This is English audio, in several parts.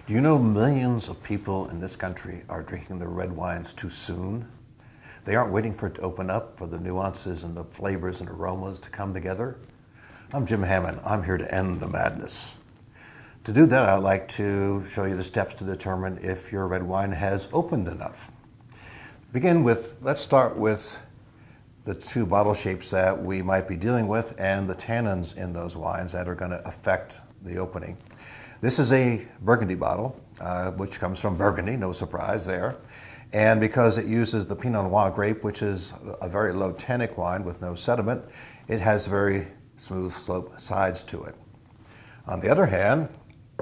Do you know millions of people in this country are drinking their red wines too soon? They aren't waiting for it to open up, for the nuances and the flavors and aromas to come together. I'm Jim Hammond. I'm here to end the madness. To do that, I'd like to show you the steps to determine if your red wine has opened enough. Let's start with the two bottle shapes that we might be dealing with and the tannins in those wines that are going to affect the opening. This is a Burgundy bottle, which comes from Burgundy, no surprise there. And because it uses the Pinot Noir grape, which is a very low tannic wine with no sediment, it has very smooth slope sides to it. On the other hand,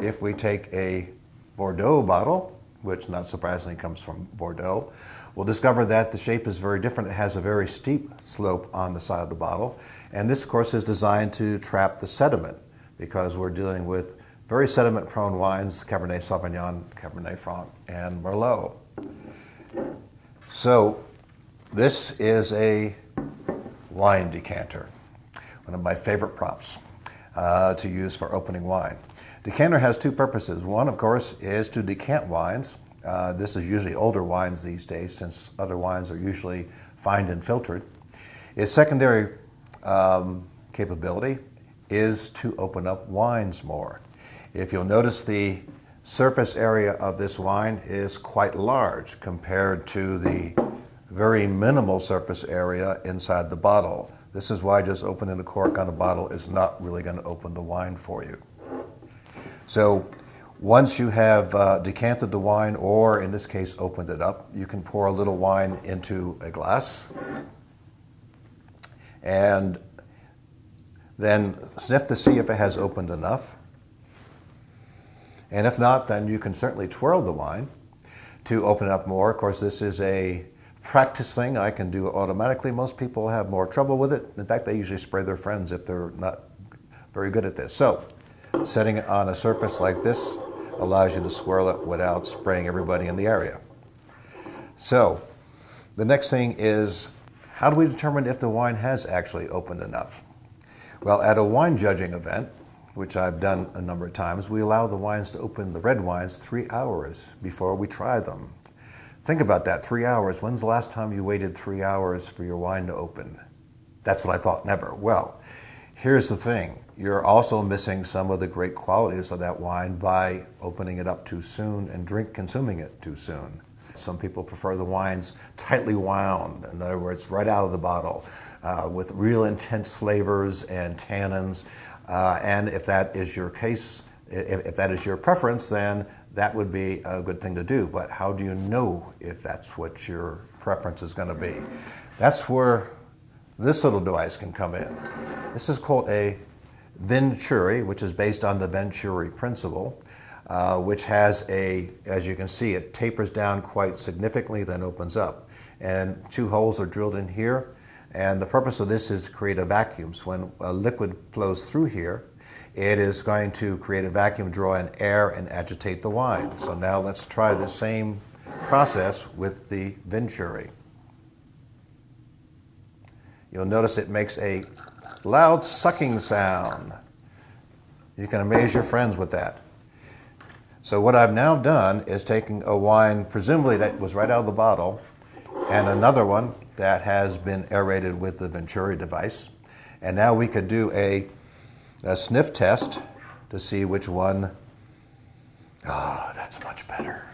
if we take a Bordeaux bottle, which not surprisingly comes from Bordeaux, we'll discover that the shape is very different. It has a very steep slope on the side of the bottle. And this, of course, is designed to trap the sediment because we're dealing with very sediment-prone wines, Cabernet Sauvignon, Cabernet Franc, and Merlot. So this is a wine decanter, one of my favorite props to use for opening wine. Decanter has two purposes. One, of course, is to decant wines. This is usually older wines these days, since other wines are usually fined and filtered. Its secondary capability is to open up wines more. If you'll notice, the surface area of this wine is quite large compared to the very minimal surface area inside the bottle. This is why just opening the cork on a bottle is not really going to open the wine for you. So once you have decanted the wine, or in this case opened it up, you can pour a little wine into a glass and then sniff to see if it has opened enough. And if not, then you can certainly twirl the wine to open it up more. Of course, this is a practice thing. I can do it automatically. Most people have more trouble with it. In fact, they usually spray their friends if they're not very good at this. So setting it on a surface like this allows you to swirl it without spraying everybody in the area. So the next thing is, how do we determine if the wine has actually opened enough? Well, at a wine judging event, which I've done a number of times, we allow the wines to open, the red wines, 3 hours before we try them. Think about that, 3 hours. When's the last time you waited 3 hours for your wine to open? That's what I thought, never. Well, here's the thing. You're also missing some of the great qualities of that wine by opening it up too soon and consuming it too soon. Some people prefer the wines tightly wound, in other words, right out of the bottle, with real intense flavors and tannins. And if that is your case, if that is your preference, then that would be a good thing to do. But how do you know if that's what your preference is going to be? That's where this little device can come in. This is called a Venturi, which is based on the Venturi principle, which has as you can see, it tapers down quite significantly, then opens up. And 2 holes are drilled in here. And the purpose of this is to create a vacuum. So when a liquid flows through here, it is going to create a vacuum, draw in air, and agitate the wine. So now let's try the same process with the Venturi. You'll notice it makes a loud sucking sound. You can amaze your friends with that. So what I've now done is taken a wine, presumably that was right out of the bottle, and another one that has been aerated with the Venturi device. And now we could do a sniff test to see which one. That's much better.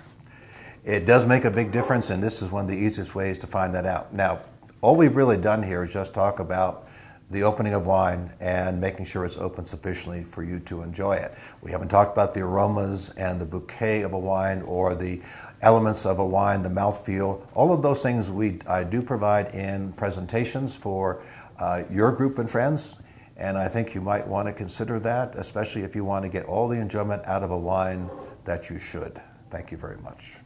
It does make a big difference, and this is one of the easiest ways to find that out. Now, all we've really done here is just talk about the opening of wine and making sure it's open sufficiently for you to enjoy it. We haven't talked about the aromas and the bouquet of a wine or the elements of a wine, the mouthfeel. All of those things I do provide in presentations for your group and friends, and I think you might want to consider that, especially if you want to get all the enjoyment out of a wine that you should. Thank you very much.